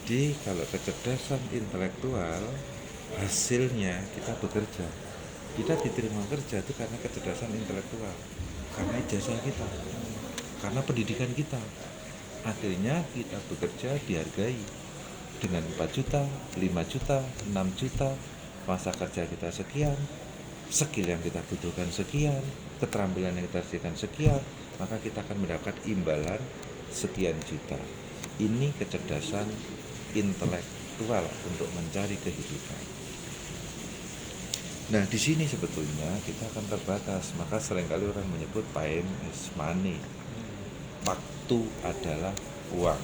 Jadi kalau kecerdasan intelektual hasilnya kita bekerja. Kita diterima kerja itu karena kecerdasan intelektual, karena ijazah kita, karena pendidikan kita. Akhirnya kita bekerja dihargai dengan 4 juta, 5 juta, 6 juta, masa kerja kita sekian, skill yang kita butuhkan sekian, keterampilan yang kita sediakan sekian, maka kita akan mendapat imbalan sekian juta. Ini kecerdasan intelektual untuk mencari kehidupan. Nah, di sini sebetulnya kita akan terbatas, maka seringkali orang menyebut time is money. Waktu adalah uang.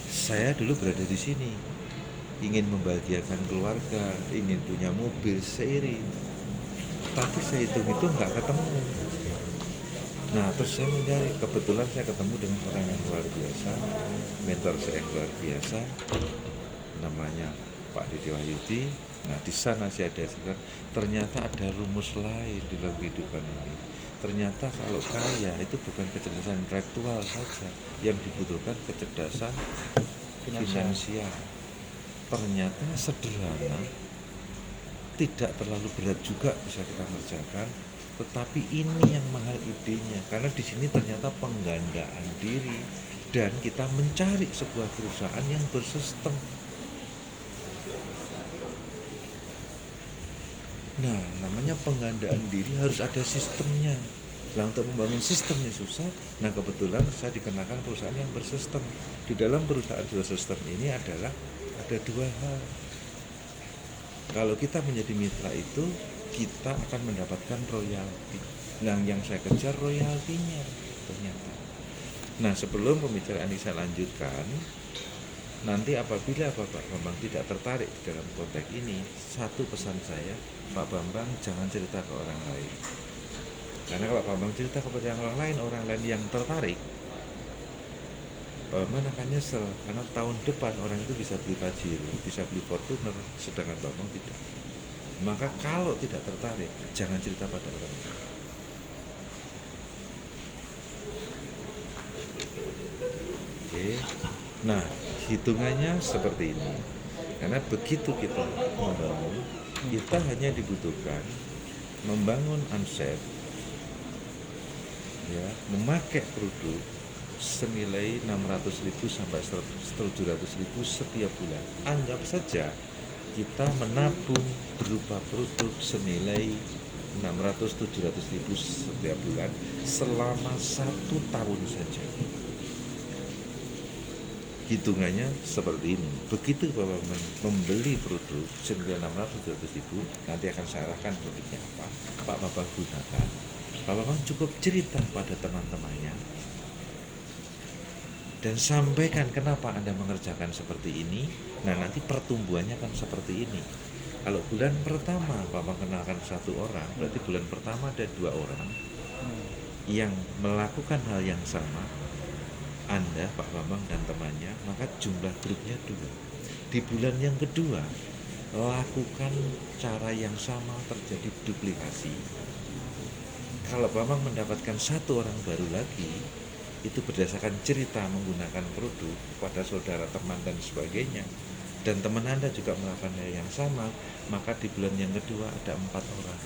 Saya dulu berada di sini, ingin membahagiakan keluarga, ingin punya mobil seiring, tapi saya hitung-hitung nggak ketemu. Nah, terus saya mencari, kebetulan saya ketemu dengan orang yang luar biasa, mentor saya yang luar biasa, namanya Pak Didi Wahyudi. Nah, di sana saya diajarkan ternyata ada rumus lain di dalam kehidupan ini. Ternyata kalau kaya itu bukan kecerdasan intelektual saja, yang dibutuhkan kecerdasan finansial. Ternyata sederhana, tidak terlalu berat juga bisa kita kerjakan, tetapi ini yang mahal idenya, karena di sini ternyata penggandaan diri dan kita mencari sebuah perusahaan yang bersistem. Nah, namanya penggandaan diri harus ada sistemnya. Nah, untuk membangun sistemnya susah. Nah, kebetulan saya dikenakan perusahaan yang bersistem. Di dalam perusahaan bersistem ini adalah ada dua hal. Kalau kita menjadi mitra itu, kita akan mendapatkan royalti. Nah, yang saya kejar royaltinya ternyata. Nah, sebelum pembicaraan ini saya lanjutkan, nanti apabila Bapak Bambang tidak tertarik dalam konteks ini, satu pesan saya, Pak Bambang jangan cerita ke orang lain. Karena kalau Pak Bambang cerita kepada orang lain yang tertarik, Pak Bambang akan nyesel, karena tahun depan orang itu bisa beli Pajero, bisa beli Fortuner, sedangkan Pak Bambang tidak. Maka kalau tidak tertarik, jangan cerita pada orang lain. Oke. Nah, hitungannya seperti ini. Karena begitu kita membangun, kita hanya dibutuhkan membangun aset, ya, memakai produk senilai 600.000 sampai 700.000 setiap bulan. Anggap saja kita menabung berupa produk senilai 600-700.000 setiap bulan selama 1 tahun saja. Hitungannya seperti ini. Begitu Bapak membeli produk senilai 600-700.000, nanti akan saya arahkan produknya apa, Pak Bapak gunakan. Pak Bapak cukup cerita pada teman-temannya dan sampaikan kenapa Anda mengerjakan seperti ini. Nah, nanti pertumbuhannya akan seperti ini. Kalau bulan pertama Bapak kenalkan 1 orang, berarti bulan pertama ada 2 orang yang melakukan hal yang sama, Anda, Pak Bambang dan temannya, maka jumlah grupnya 2. Di bulan yang kedua, lakukan cara yang sama, terjadi duplikasi. Kalau Bambang mendapatkan 1 orang baru lagi, itu berdasarkan cerita menggunakan produk kepada saudara, teman, dan sebagainya, dan teman Anda juga melakukan hal yang sama, maka di bulan yang kedua ada 4 orang.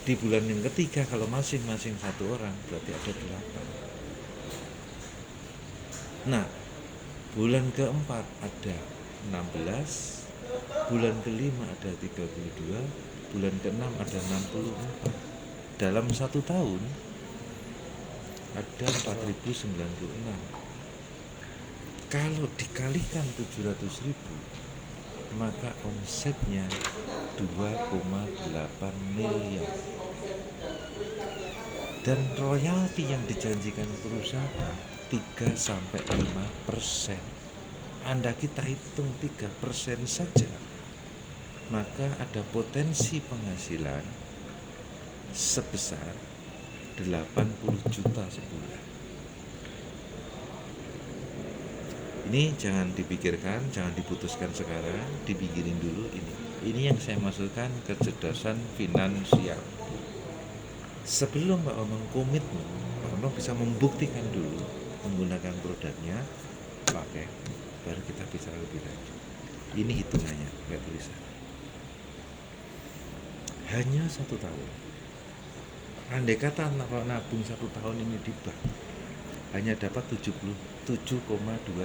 Di bulan yang ketiga kalau masing-masing 1 orang, berarti ada 8. Nah, bulan keempat ada 16, bulan kelima ada 32, bulan keenam ada 64. Dalam 1 tahun ada 4.096. Kalau dikalikan 700.000, maka omsetnya 2,8 miliar. Dan royalti yang dijanjikan perusahaan 3-5%. Anda kita hitung 3% saja, maka ada potensi penghasilan sebesar 80 juta sebulan. Ini jangan dipikirkan, jangan diputuskan sekarang, dipikirin dulu ini. Ini yang saya maksudkan kecerdasan finansial. Sebelum Pak Bambang komitmen, Pak Bambang bisa membuktikan dulu menggunakan produknya, pakai, baru kita bisa lebih lanjut. Ini hitungannya, kayak tulisan. Hanya 1 tahun. Andai kata kalau nabung 1 tahun ini di bank, hanya dapat 7,2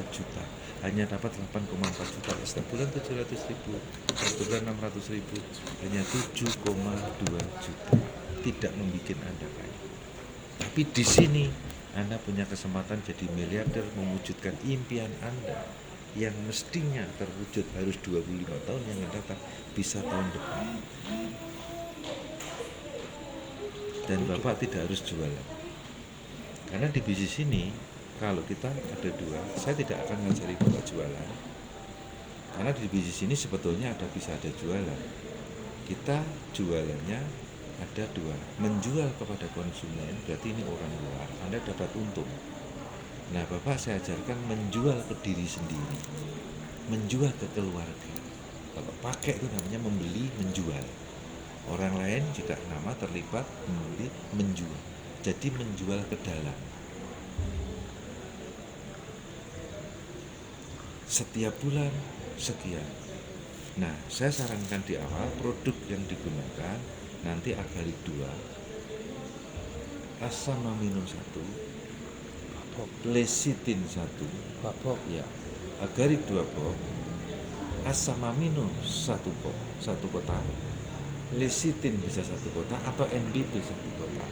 juta, hanya dapat 8,4 juta, setiap bulan 700.000, satu bulan 600.000, hanya 7,2 juta, tidak membuat Anda kaya. Tapi di sini Anda punya kesempatan jadi miliarder, mewujudkan impian Anda yang mestinya terwujud harus 25 tahun yang akan datang, bisa tahun depan. Dan Bapak tidak harus jualan. Karena di bisnis ini, kalau kita ada 2, saya tidak akan ngajari Bapak jualan. Karena di bisnis ini sebetulnya bisa ada jualan. Kita jualannya ada 2. Menjual kepada konsumen, berarti ini orang luar, Anda dapat untung. Nah, Bapak saya ajarkan menjual ke diri sendiri, menjual ke keluarga. Kalau pakai itu namanya membeli, menjual. Orang lain juga nama terlibat membeli, menjual. Jadi menjual ke dalam. Setiap bulan sekian. Nah, saya sarankan di awal produk yang digunakan nanti agarik 2, asam amino 1, lecitin 1, ya, agarik 2 box, asam amino 1 box, 1 kotak, lecitin bisa 1 kotak atau NBP 1 kotak.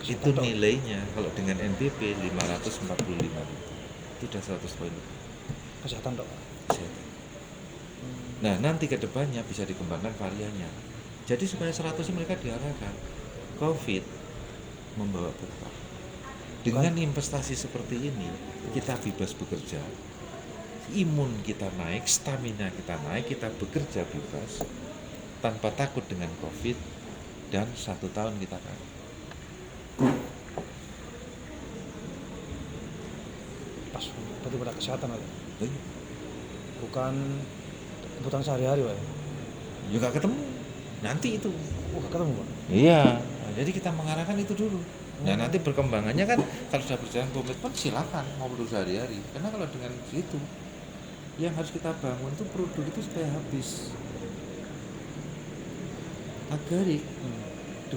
Itu nilainya kalau dengan NBP 545.000. Itu sudah 100 poin. Kesehatan dok. Kesehatan. Nah, nanti ke depannya bisa dikembangkan variannya. Jadi supaya 100 mereka diarahkan. COVID membawa berkah. Dengan investasi seperti ini, kita bebas bekerja, imun kita naik, stamina kita naik, kita bekerja bebas tanpa takut dengan COVID, dan 1 tahun kita kaya. Pas, berarti pada kesehatan aja. Bukan kebutuhan sehari-hari, Pak. Ya gak ketemu, nanti itu. Gak ketemu, Pak. Iya, nah, jadi kita mengarahkan itu dulu. Nah, nanti perkembangannya kan kalau sudah berjalan komitmen silakan mau produk sehari-hari. Karena kalau dengan itu yang harus kita bangun itu produk itu supaya habis. Agarik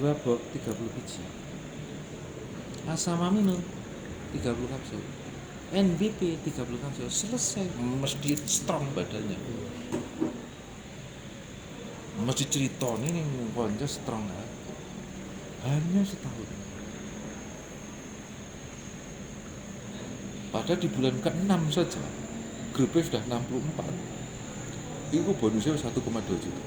2 box 30 biji. Asam amino 30 kapsul. NBP 30 kapsul, selesai. Mesti strong badannya. Mesti cerita ini konco strong. Hanya setahun. Padahal di bulan ke-6 saja grupnya sudah 64. Itu bonusnya 1,2 juta.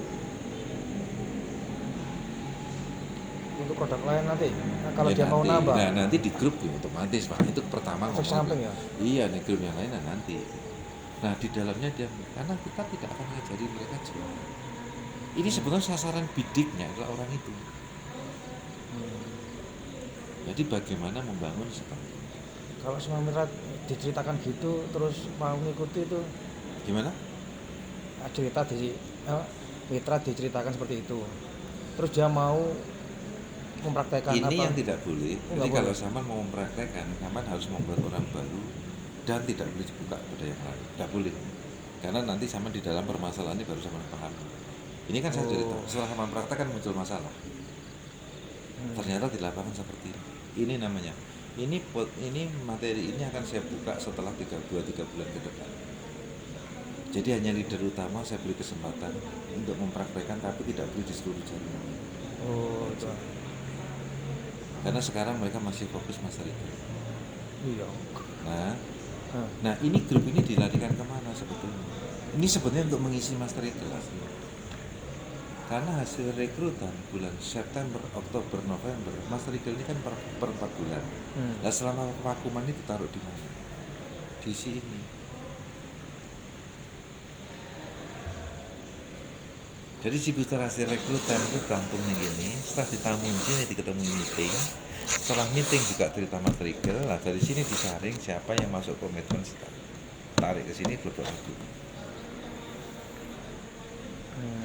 Untuk produk lain nanti, kalau Ya dia nanti, mau nambah. Nah, nanti di grup ya otomatis Pak. Itu pertama Efek samping ya? Iya, nih grup yang lain nanti. Nah, di dalamnya dia, karena kita tidak akan ngajari mereka jual. Ini sebenarnya sasaran bidiknya adalah orang itu. Jadi bagaimana membangun seperti itu. Kalau semua mitra diceritakan gitu, terus mau mengikuti itu Gimana? mitra diceritakan seperti itu, terus dia mau mempraktekkan Ini apa? yang tidak boleh. Jadi boleh. kalau Saman mau mempraktekkan, Saman harus membuat orang baru dan tidak boleh dibuka pada yang lain. Tidak boleh. Karena nanti Saman di dalam permasalahan ini baru Saman pahami. Ini kan saya cerita. Setelah Saman praktekkan muncul masalah. Ternyata di lapangan seperti ini. Ini namanya. Ini materi ini akan saya buka setelah 2-3 bulan ke depan. Jadi hanya leader utama saya beri kesempatan untuk mempraktekkan, tapi tidak boleh di seluruh jaringan. Oh, itu. Karena sekarang mereka masih fokus master itu. Iya. Nah ini grup ini dilarikan kemana sebetulnya? Ini sebetulnya untuk mengisi master itu. Karena hasil rekrutan bulan September, Oktober, November, master legal ini kan per 4 bulan. Nah selama vakuman itu taruh di mana? Di sini. Jadi si booster hasil rekrutan itu tampungnya gini, setelah ditampung di sini diketemu meeting, setelah meeting juga cerita master legal, nah dari sini disaring siapa yang masuk komitmen, tarik ke sini berapa itu.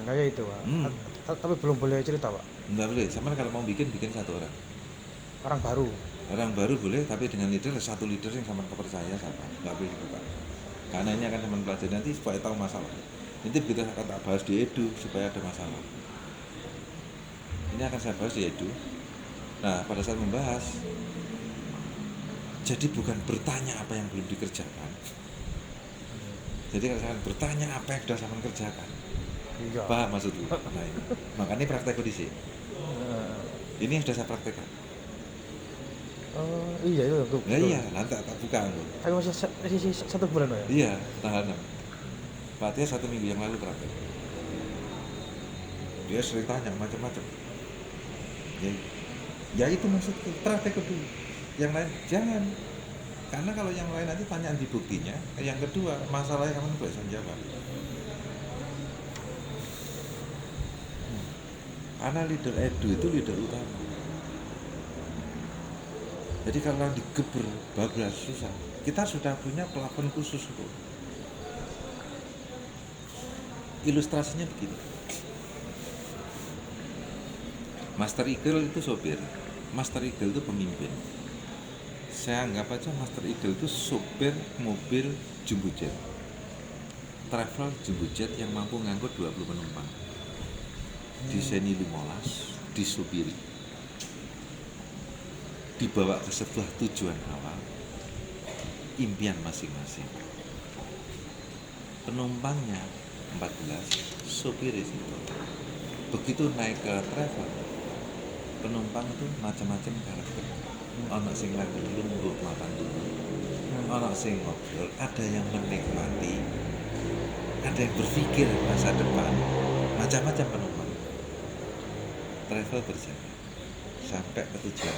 Kayak itu, Pak. Tapi belum boleh cerita, Pak. Enggak boleh, sama kalau mau bikin 1 orang. Orang baru. Orang baru boleh, tapi dengan leader satu leader yang sama kepercaya siapa, nggak boleh dibuka. Karena ini akan teman pelajari nanti supaya tahu masalah. Nanti begitu akan tak bahas di edu supaya ada masalah. Ini akan saya bahas di edu. Nah, pada saat membahas, jadi bukan bertanya apa yang belum dikerjakan. Jadi kalau saya bertanya apa yang sudah saya kerjakan, Iya. paham maksudku? Nah, ini. Makanya praktek kondisi. Ini yang sudah saya praktekkan. Oh iya itu betul. Ya iya, nanti tak buka aku. Tapi masih 1 bulan ya? Iya, tanggal 6. Pak Tia 1 minggu yang lalu praktek. Dia sering tanya macam-macam. Ya itu maksudku, praktek dulu. Yang lain jangan. Karena kalau yang lain nanti tanya di buktinya. Yang kedua, masalahnya kamu nggak bisa jawab. Karena leader edu itu leader utama. Jadi kalau digeber bablas susah. Kita sudah punya pelakon khusus kok. Ilustrasinya begini. Master Eagle itu sopir, Master Eagle itu pemimpin. Saya anggap aja Master Eagle itu sopir mobil jumbo jet, travel jumbo jet yang mampu ngangkut 20 penumpang. Diseni 15, disupiri, dibawa ke sebuah tujuan awal, impian masing-masing. Penumpangnya 14, sopir itu. Begitu naik ke travel, penumpang itu macam-macam karakter. Ono sing lagi lungguh makan dulu, ono sing ngobrol, ada yang menikmati, ada yang berpikir masa depan, macam-macam penumpang. Travel berjalan sampai ke tujuan.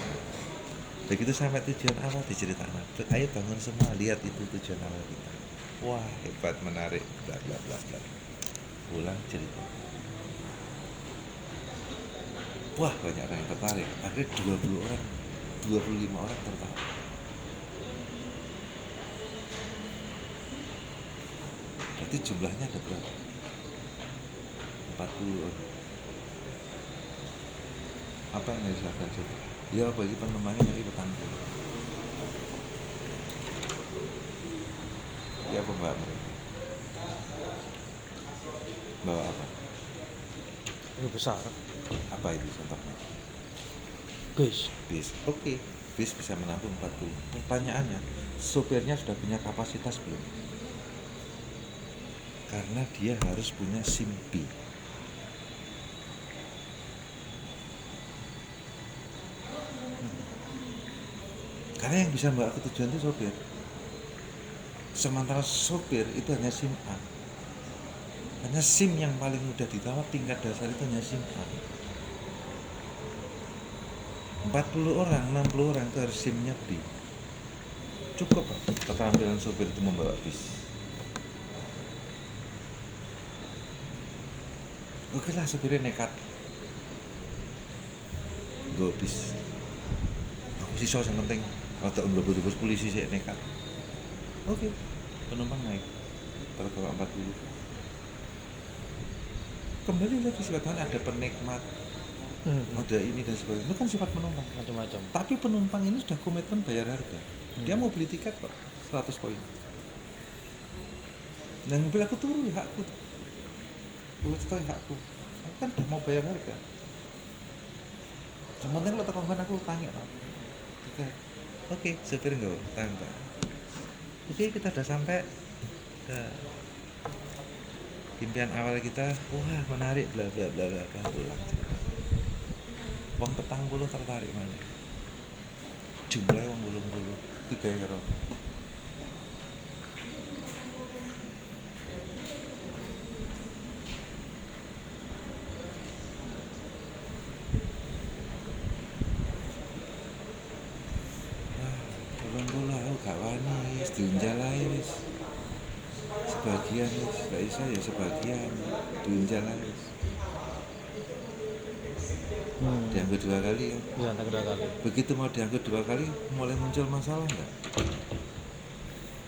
Begitu sampai tujuan awal diceritakan, ayo bangun semua, lihat itu tujuan awal kita. Wah hebat, menarik, bla bla bla bla. Pulang cerita. Wah banyak orang yang tertarik. Akhirnya 20 orang, 25 orang tertarik. Berarti jumlahnya ada berapa? 40 orang. Apa yang harus dilakukan coba? Ya bagi penumpangnya dari petang. Ya apa mbak mereka? Bawa apa? Ini besar. Apa itu contohnya? Bis. Bis. Oke, bis bisa menampung 40. Pertanyaannya, sopirnya sudah punya kapasitas belum? Karena dia harus punya SIM B. Karena yang bisa membawa ke tujuan itu sopir. Sementara sopir itu hanya SIM A. Hanya SIM yang paling mudah ditawar tingkat dasar itu hanya SIM A. 40 orang, 60 orang itu harus SIM-nya B. Cukup Pak, keterampilan sopir itu membawa bis. Oke lah, sopirnya nekat. Go bis. Aku sih yang penting. Waktu bus polisi sih nekat. Oke, penumpang naik. Terbawa 40. Kembali lagi sifat Tuhan, ada penikmat, ada ini dan sebagainya. Itu kan sifat penumpang. Macam-macam. Tapi penumpang ini sudah komitmen bayar harga. Dia mau beli tiket kok, 100 poin. Yang mobil aku turun ya hakku. Itu hakku. Aku kan udah mau bayar harga. Yang penting kalau tekan aku tanya lah. Oke, supir enggak tangga. Oke, kita udah sampai ke impian awal kita. Wah, menarik bla bla bla bla pulang. Wong 40 tertarik mana? Jumlah wong 80 3 euro. Gak wani, diunjal aja wis. Sebagian wis, gak bisa ya sebagian diunjal aja wis. Dianggut 2 kali ya. Bisa tak kedua kali. Begitu mau dianggut 2 kali, mulai muncul masalah enggak?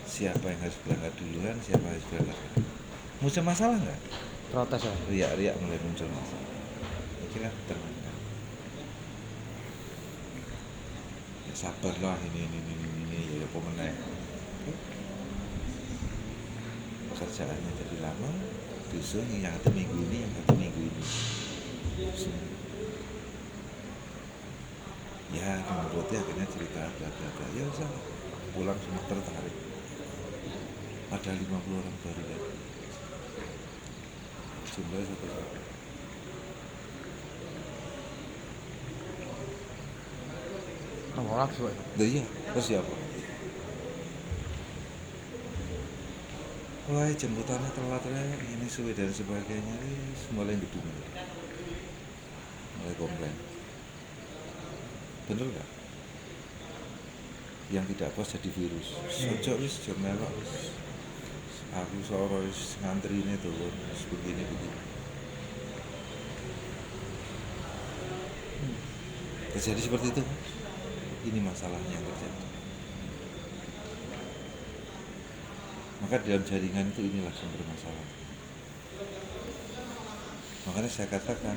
Siapa yang harus berangkat duluan, siapa yang harus berangkat duluan? Muncul masalah enggak? Protes ya. Riak-riak mulai muncul masalah. Kira tenang. sabar lah ini ya pemenang kerjaannya jadi lama besok yang satu minggu ini ya menurutnya akhirnya cerita bla bla bla ya usah pulang semua tertarik ada 50 orang baru lagi jumlahnya satu. Nomor lagi Pak. Nah, iya, terus siapa? Wah, jemputannya telat ini suwe dan sebagainya, mulai gedung, mulai komplain. Bener nggak? Yang tidak pas jadi virus. Sejak wis jam melok wis. Aku soro wis ngantri ini turun, begini. Terjadi seperti itu. Ini masalahnya yang terjadi. Maka dalam jaringan itu inilah sumber masalah. Makanya saya katakan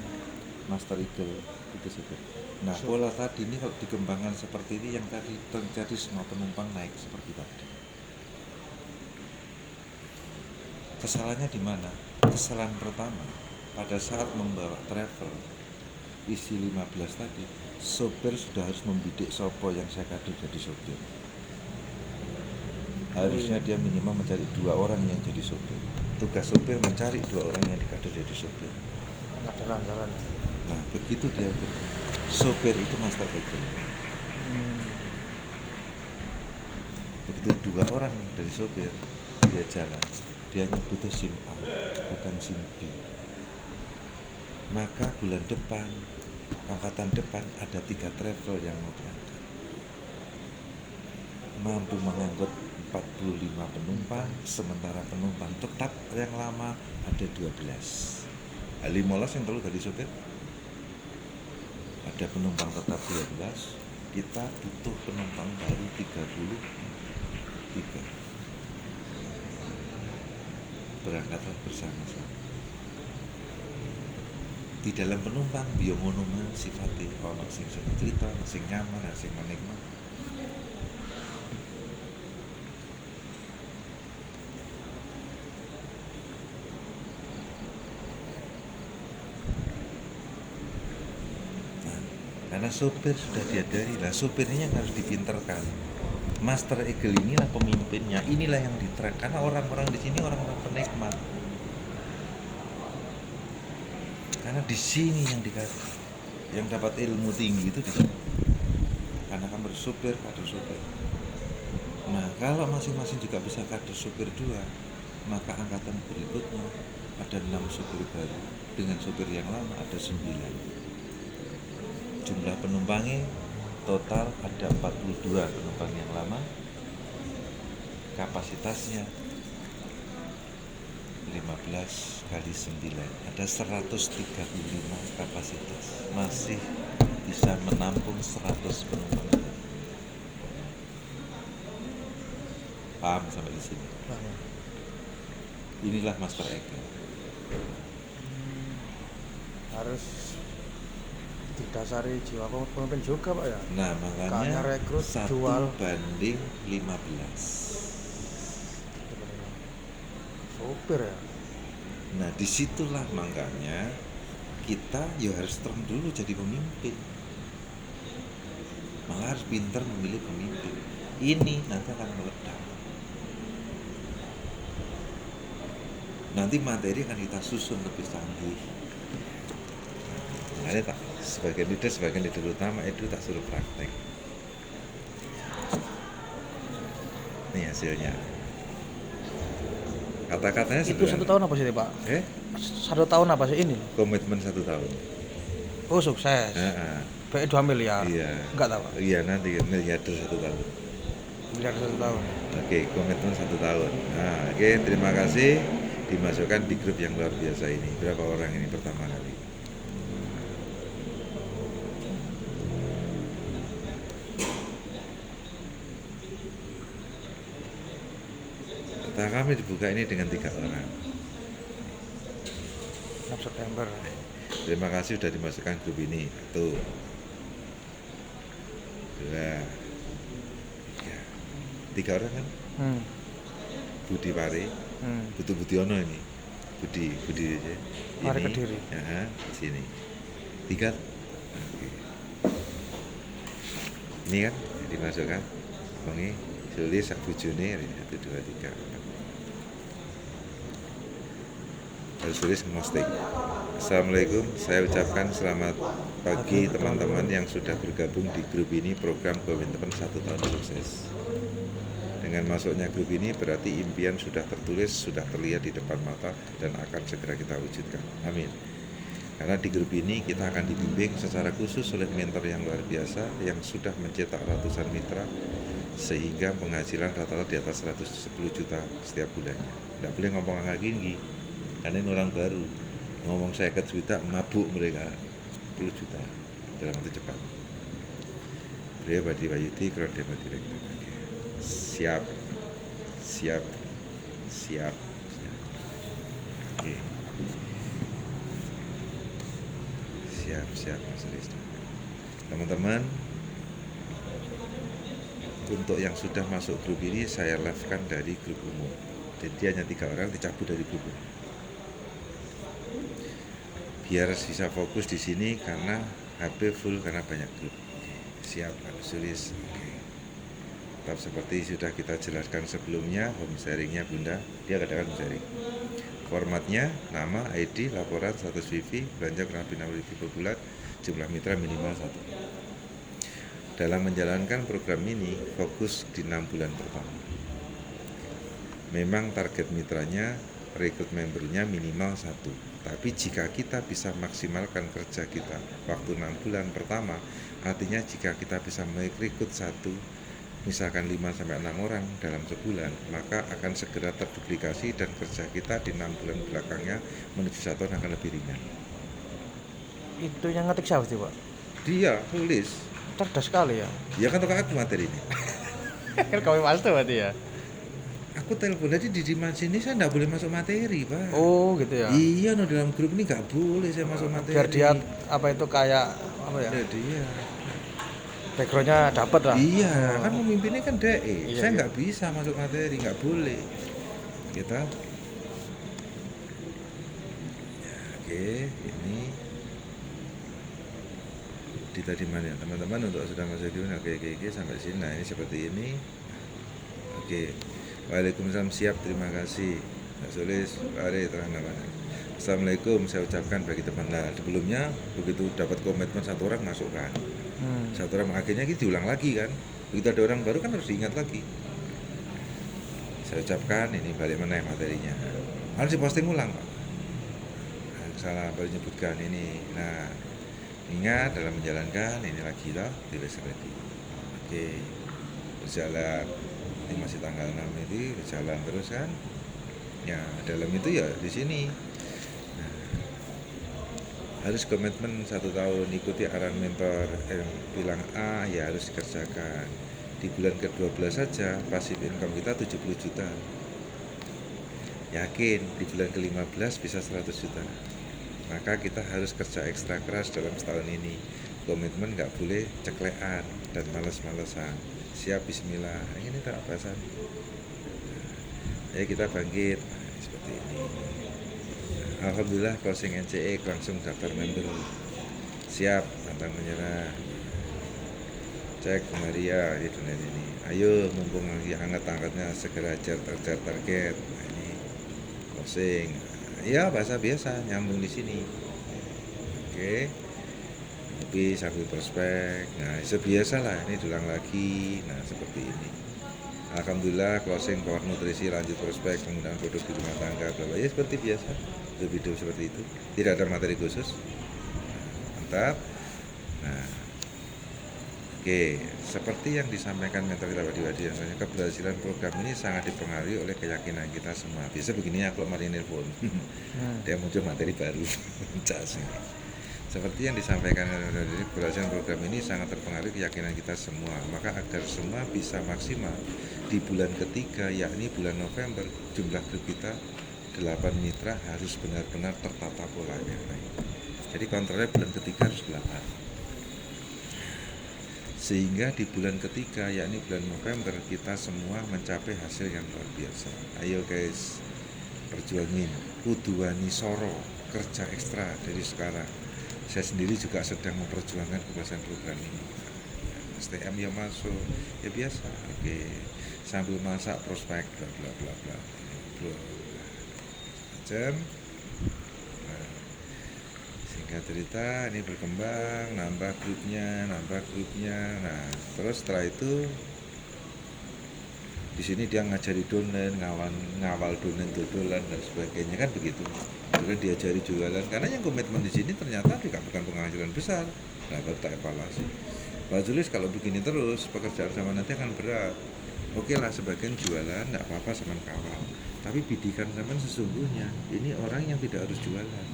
Master Eagle itu sudah. Nah, pola tadi ini kalau dikembangkan seperti ini yang tadi terjadi semua penumpang naik seperti tadi. Kesalahannya di mana? Kesalahan pertama pada saat membawa travel isi 15 tadi, sopir sudah harus membidik sopo yang saya kado jadi sopir. Harusnya dia minimal mencari 2 orang yang jadi sopir. Tugas sopir mencari 2 orang yang dikado jadi sopir. Ada jalan. Nah, begitu dia sopir itu Master Eagle. Begitu 2 orang dari sopir dia jalan, dia hanya butuh SIM A, bukan SIM B. Maka bulan depan, angkatan depan ada 3 travel yang mau berangkat, mampu mengangkut 45 penumpang, sementara penumpang tetap yang lama ada 12. 15 yang perlu dari sopir, ada penumpang tetap 12, kita butuh penumpang baru 33. Berangkatlah bersama-sama. Di dalam penumpang biomonoma sifatnya ono sing cerita, sing nyaman, sing menikmati. Karena sopir sudah diadari lah, sopirnya yang harus dipinterkan. Master Eagle inilah pemimpinnya, inilah yang diterang. Karena orang-orang di sini orang-orang penikmat. Karena di sini yang dikasih, yang dapat ilmu tinggi itu di sini. Karena kan bersopir, kader sopir. Nah, kalau masing-masing juga bisa kader sopir 2, maka angkatan berikutnya ada 6 sopir baru. Dengan sopir yang lama ada 9. Jumlah penumpangnya total ada 42 penumpang yang lama, kapasitasnya 15 kali 9 ada 135 kapasitas, masih bisa menampung 100 penumpang. Paham sampai di sini? Inilah Master Eagle. Harus didasari jiwa pemimpin juga Pak ya. Nah, makanya rekrut 1 jual banding 15. sopir ya. Nah, disitulah makanya kita ya harus turun dulu jadi pemimpin. Maka harus pintar memilih pemimpin. Ini nanti akan meledak. Nanti materi akan kita susun lebih canggih. Nah, ini tak sebagai leader utama itu tak suruh praktek. Ini hasilnya. Kata-katanya Itu 1 tahun apa sih Pak? 1 tahun apa sih ini? Komitmen 1 tahun. Oh sukses. Kayak 2 miliar. Iya. Enggak tahu Pak. Iya, nanti miliarder 1 tahun. Miliar 1 tahun. Oke, komitmen 1 tahun. Nah, oke, terima kasih. Dimasukkan di grup yang luar biasa ini. Berapa orang ini pertama kali? Nah, kami dibuka ini dengan 3 orang. 6 September. Terima kasih sudah dimasukkan grup ini. Tuh. 2. 3 orang kan, Hmm. Budi Pare, Putu Budiono ini, Budi Pare ini, Kediri. ya, sini 3. Oke. Ini kan dimasukkan, Bongi, Sulis, sak bojone, 1, 2, 3, 4. Harus tulis ngemosting. Assalamualaikum, saya ucapkan selamat pagi teman-teman yang sudah bergabung di grup ini. Program komitmen 1 tahun sukses. Dengan masuknya grup ini berarti impian sudah tertulis, sudah terlihat di depan mata dan akan segera kita wujudkan. Amin. Karena di grup ini kita akan dibimbing secara khusus oleh mentor yang luar biasa yang sudah mencetak ratusan mitra sehingga penghasilan rata-rata di atas 110 juta setiap bulannya. Tidak boleh ngomong angka tinggi, karena ini orang baru. Ngomong 50 juta, mabuk mereka 10 juta dalam waktu cepat. Beliau Badi Wayudi, Kron Dema Direktur. Siap. Oke. Siap Mas Rizky. Teman-teman, untuk yang sudah masuk grup ini saya live-kan dari grup umum. Jadi hanya 3 orang dicabut dari grup umum. Biar bisa fokus di sini karena HP full karena banyak grup. Siap, harus tulis. Oke. Tetap seperti sudah kita jelaskan sebelumnya, home sharingnya Bunda, dia katakan home sharing. Formatnya, nama, ID, laporan, status WiFi, belanja kurang lebih 6.000 per bulan, jumlah mitra minimal 1. Dalam menjalankan program ini, fokus di 6 bulan pertama. Memang target mitranya, rekrut membernya minimal 1. Tapi jika kita bisa maksimalkan kerja kita waktu 6 bulan pertama, artinya jika kita bisa merekrut 1, misalkan 5-6 orang dalam sebulan, maka akan segera terduplikasi dan kerja kita di 6 bulan belakangnya menuju 1 tahun akan lebih ringan. Itu yang ngetik siapa sih, Pak? Dia tulis. Cerdas sekali ya. Ya kan aku materi ini. Kan kau pasti berarti ya. Aku telepon tadi di sini saya nggak boleh masuk materi, Pak. Oh, gitu ya. Iya, no, dalam grup ini nggak boleh saya masuk materi. Biar dia apa itu kayak apa ya? Dia. Backgroundnya dapat lah. Iya, kan pemimpinnya kan DE. Iya, Saya iya. nggak bisa masuk materi, nggak boleh. Kita. Ya, oke, ini. Di tadi mana teman-teman untuk sudah masuk dulu. Oke, sampai sini. Nah, ini seperti ini. Oke. Waalaikumsalam, siap, terima kasih. Pak Sulis, Pak Ari, terang. Assalamualaikum, saya ucapkan bagi teman. Nah, sebelumnya begitu dapat komitmen 1 orang masukkan. 1 orang akhirnya kita diulang lagi kan. Begitu ada orang baru kan harus diingat lagi. Saya ucapkan ini balik meneh materinya. Harus diposting ulang, Pak. Nah, salah baru menyebutkan ini. Nah, ingat dalam menjalankan ini lagi lah, tulis lagi. Oke. Berjalan. Ini masih tanggal 6 ini berjalan terus kan. Ya, dalam itu ya di sini. Harus komitmen 1 tahun, ikuti arahan mentor yang bilang A, ya harus dikerjakan. Di bulan ke-12 saja pasif income kita 70 juta. Yakin di bulan ke-15 bisa 100 juta. Maka kita harus kerja ekstra keras dalam setahun ini. Komitmen nggak boleh ceklean dan males-malesan. Siap, bismillah. Ini tak bahasan. Ya kita bangkit. Nah, seperti ini. Alhamdulillah closing NCE langsung daftar member. Siap, pantang menyerah. Cek Maria itu ini. Ayo mumpung lagi hangat-hangatnya segera kejar target. Nah, ini closing. Ya bahasa biasa nyambung di sini. Oke. Tapi sambil prospek. Nah, sebiasa lah ini diulang lagi. Nah, seperti ini. Alhamdulillah closing power nutrisi lanjut prospek penggunaan produk di rumah tangga bla ya seperti biasa. Video seperti itu, tidak ada materi khusus. Mantap. Nah, oke, seperti yang disampaikan mentor kita Pak Diwadi, keberhasilan program ini sangat dipengaruhi oleh keyakinan kita semua. Biasa begini ya kalau mari nelpon, dia muncul materi baru. Seperti yang disampaikan dari keberhasilan program ini sangat terpengaruhi keyakinan kita semua. Maka agar semua bisa maksimal di bulan ketiga, yakni bulan November, jumlah grup kita 8 mitra harus benar-benar tertata polanya. Jadi kontrolnya bulan ketiga harus 8. Sehingga di bulan ketiga, yakni bulan November, kita semua mencapai hasil yang luar biasa. Ayo guys, perjuangin, kudu wani soro, kerja ekstra dari sekarang. Saya sendiri juga sedang memperjuangkan pembahasan program ini. STM ya masuk, ya biasa. Oke, sambil masak prospek, bla bla bla bla, bla. Macam. Nah, singkat cerita, ini berkembang, nambah grupnya. Nah, terus setelah itu di sini dia ngajari dolen, ngawal dolen, dodolan dan sebagainya kan begitu. Juga diajari jualan karena yang komitmen di sini ternyata juga bukan penghasilan besar. Nah, baru tak evaluasi. Pak Julius kalau begini terus pekerjaan sama nanti akan berat. Oke lah sebagian jualan, tidak apa-apa sama kawal. Tapi bidikan sama sesungguhnya ini orang yang tidak harus jualan.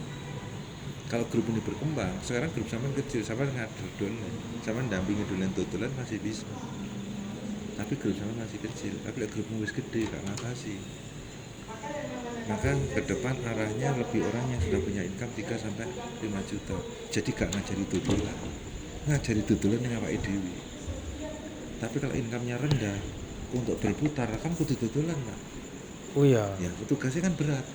Kalau grup ini berkembang, sekarang grup sama kecil, sama ngatur dolen, sama dampingi dolen masih bisa. Tapi grup sama masih kecil, tapi grup wis gede gak ngatasi. Maka ke depan arahnya lebih orang yang sudah punya income 3 sampai 5 juta. Jadi gak ngajari dodolan. Ngajari dodolan yang awake dhewe. Tapi kalau income-nya rendah, untuk berputar kan kudu dodolan, Pak. Oh iya. Ya, tugasnya kan berat.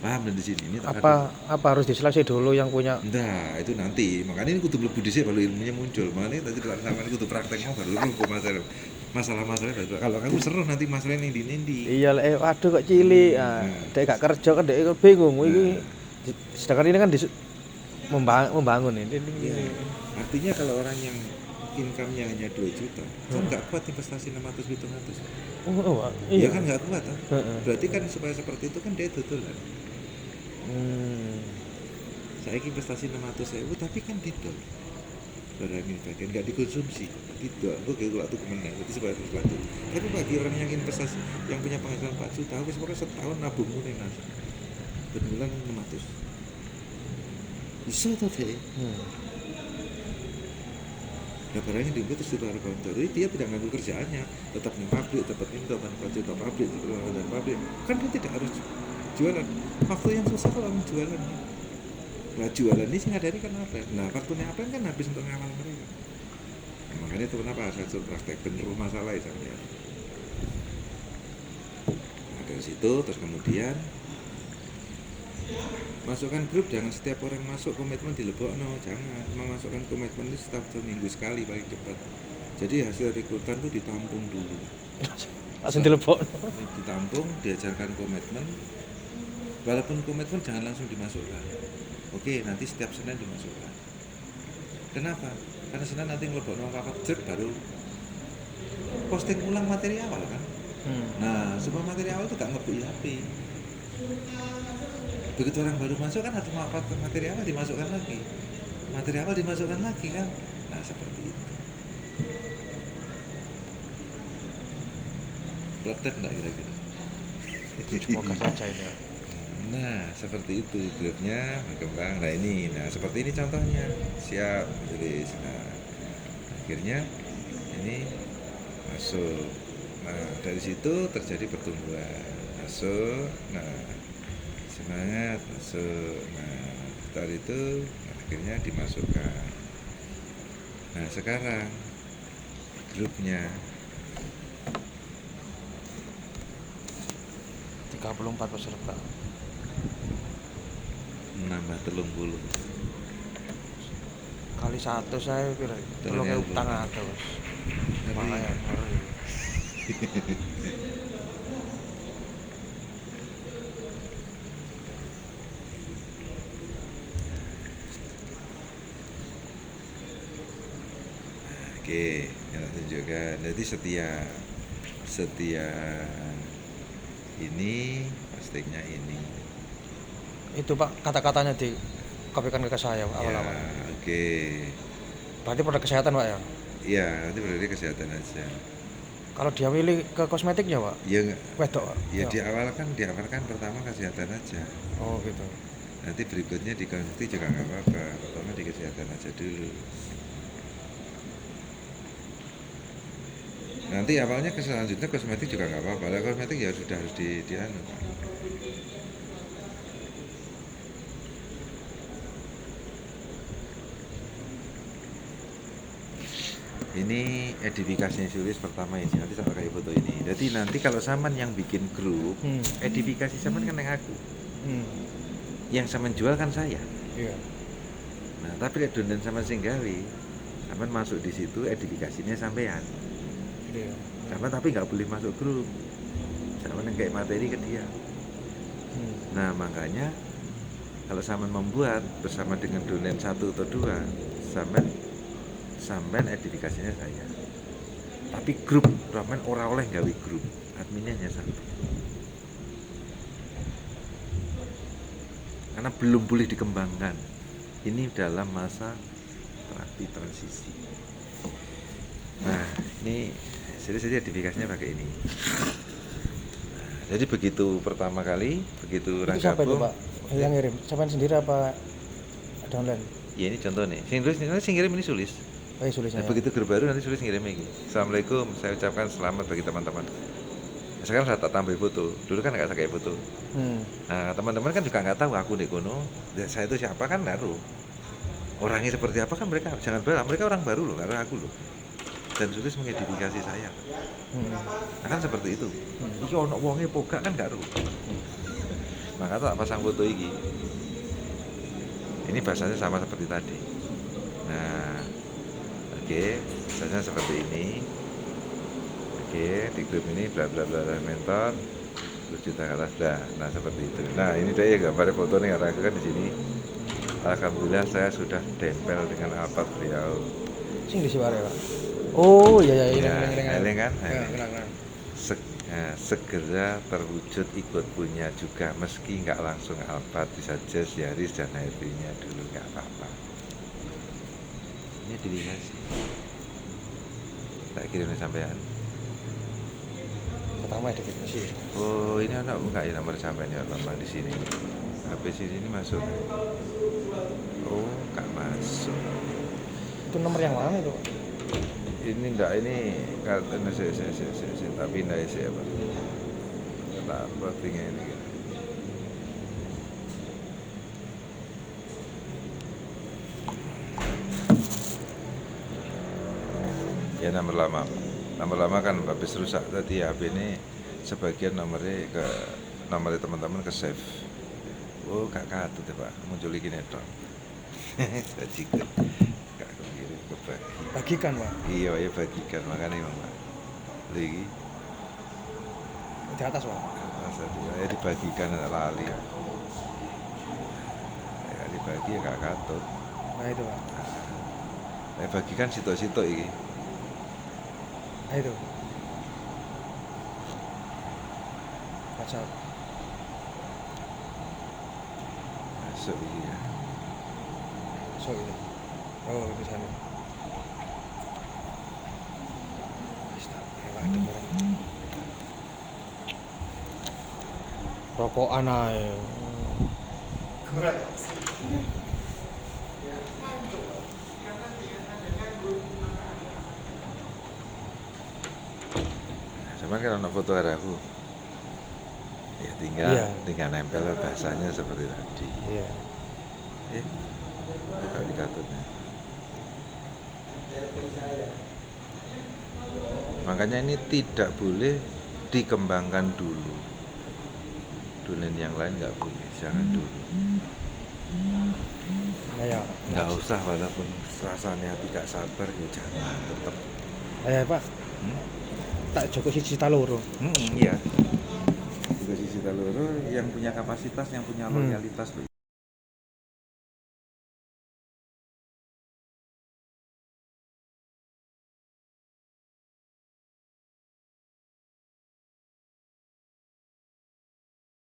Paham dan di sini ini Apa harus diseleksi dulu yang punya? Nah, itu nanti. Makanya ini kudu mlebu dhisik baru ilmunya muncul. Makanya tadi sampean kudu praktek mau baru rumpuh masalah-masalahnya baru. Kalau kamu seru nanti masalahnya ndi. Iya, waduh kok cilik. Dek gak kerja kan dek bingung iki. Sedangkan ini kan membangun ini. Ya, artinya kalau orang yang income-nya hanya 2 juta, kan nggak kuat investasi 600 700. Oh, Iya iya kan nggak kuat kan? Berarti kan supaya seperti itu kan dia dodolan. Saya investasi 600.000 tapi kan didol. Barang ini bagian nggak dikonsumsi, tidak. Gue kayak waktu kemana, itu supaya terus lanjut. Tapi bagi orang yang investasi, yang punya penghasilan 4 juta, aku sebenarnya setahun nabung mulai nasa. Berbulan 600. Bisa tuh deh. Nah barangnya dibuat terus ditaruh kontor. Jadi dia tidak ngambil kerjaannya, tetap di pabrik, tetap income, tanpa juta pabrik, dan pabrik. Kan dia tidak harus jualan. Waktu yang susah kalau jualan. Nah jualan ini sih ngadari kan apa? Nah waktunya apa kan habis untuk ngawal mereka. Nah, makanya itu kenapa saya suruh praktek bener masalah ya saya. Nah dari situ terus kemudian masukkan grup, jangan setiap orang masuk komitmen dilebokno, jangan. Memasukkan komitmen itu setiap seminggu sekali paling cepat. Jadi hasil rekrutan itu ditampung dulu. Langsung dilebokno. Ditampung, diajarkan komitmen. Walaupun komitmen jangan langsung dimasukkan. Oke, nanti setiap Senin dimasukkan. Kenapa? Karena Senin nanti ngelebokno papat jek baru posting ulang materi awal kan. Nah, semua materi awal itu gak ngebuk HP. Begitu orang baru masuk kan harus materi awal dimasukkan lagi. Materi awal dimasukkan lagi kan. Nah, seperti itu. Peletet enggak kira-kira? Semoga saja ini. Nah, seperti itu grupnya berkembang. Nah, seperti ini contohnya. Siap, tulis. Nah, akhirnya ini masuk. Nah, dari situ terjadi pertumbuhan. Masuk. Nah, semangat masuk. Nah, setelah itu akhirnya dimasukkan. Nah, sekarang grupnya 34 peserta. menambah 30. Kali 1 saya kira 3.000 utang ada, Bos. Makanya ngeri. Oke, yang tunjukkan. Jadi setia ini postingnya ini. Itu Pak kata-katanya di kopikan ke saya awal-awal. Ya, oke. Berarti produk kesehatan Pak ya? Iya, nanti berarti kesehatan aja. Kalau dia milih ke kosmetiknya Pak? Ya Wedok Pak? ya diawalkan pertama kesehatan aja. Oh gitu. Nanti berikutnya di kosmetik juga nggak apa-apa. Pertama di kesehatan aja dulu. Nanti awalnya ke selanjutnya kosmetik juga nggak apa-apa. Lah kosmetik ya sudah harus dianu. Ini edifikasinya Sulis pertama ini, nanti sama kayak foto ini. Jadi nanti kalau Saman yang bikin grup, edifikasi Saman kan yang aku. Yang Saman jual kan saya. Iya. Nah, tapi lek donden Saman sing gawe, Saman masuk di situ edifikasinya sampean. Iya. Saman tapi nggak boleh masuk grup. Saman yang kayak materi ke dia. Nah, makanya kalau Saman membuat bersama dengan donen 1 atau 2, sampean edifikasinya saya. Tapi grup, sampean ora oleh gawe grup. Adminnya hanya 1. Karena belum boleh dikembangkan. Ini dalam masa terapi transisi. Nah, ini jadi edifikasinya pakai ini. Jadi begitu pertama kali, begitu Itu siapa itu gabung, Pak? Yang ngirim? Sampean sendiri apa downline? ya ini contoh nih. Sing ngirim ini Sulis. Oh, iya, tulisnya. Nah, begitu grup baru nanti Sulis ngirim lagi. Assalamualaikum, saya ucapkan selamat bagi teman-teman. Sekarang saya tak tambah foto. Dulu kan nggak pakai foto. Nah, teman-teman kan juga nggak tahu aku di kono. Saya itu siapa kan nggak tahu. Orangnya seperti apa kan mereka jangan bilang mereka orang baru loh, karena aku loh. Dan Sulis mengedifikasi saya. Nah, kan seperti itu. Iki ono wonge pogak kan nggak tahu. Maka tak pasang foto iki. Ini bahasanya sama seperti tadi. Nah, oke, bahasanya seperti ini. Oke, di grup ini bla bla bla mentor 10 juta ke atas dah. Nah, seperti itu. Nah, ini dia gambar foto nih karena aku kan di sini. Alhamdulillah saya sudah tempel dengan Alphard beliau. Sing di Siware, Pak. Oh, iya Ya, ini eling kan? Ya, kenal. Segera terwujud ikut punya juga meski nggak langsung Alphard, bisa Jazz, Yaris dan HRV-nya dulu nggak apa-apa. Ini edifikasi. Tak kirim sampean. Pertama edifikasi. Oh, ini anak enggak ya nomor sampean ya Bambang di sini. HP sini masuk. Oh, nggak masuk. Itu nomor yang mana itu? Ini enggak, ini kartu tapi enggak isi apa. Tak pentingnya ini. Ya nomor lama kan habis rusak tadi HP ini sebagian nomornya teman-teman ke save. Oh, gak katut ya Pak, muncul gini dong. Bajikan gak kekirim ke Bagikan, Pak. iya ya bagikan makanya emang Pak lagi Di atas, Pak. masa dia ya dibagikan lali ya dibagi ya gak katut. Nah, itu, Pak. Bagikan sitok-sitok ini. Nah, itu. WhatsApp. Masuk ini ya. So, itu. Oh, di sana. Rokokan ae. Cuman kan ada foto ada aku. Ya tinggal nempel bahasanya seperti tadi. Iya. Buka di kartunya. Makanya ini tidak boleh dikembangkan dulu. Dolen yang lain nggak boleh, jangan dulu. Nah, ya. Nggak usah walaupun rasanya tidak sabar ya jangan tetap. Pak. Tak Joko siji ta loro. Iya. Juga sisi taluru yang punya kapasitas, yang punya loyalitas loh.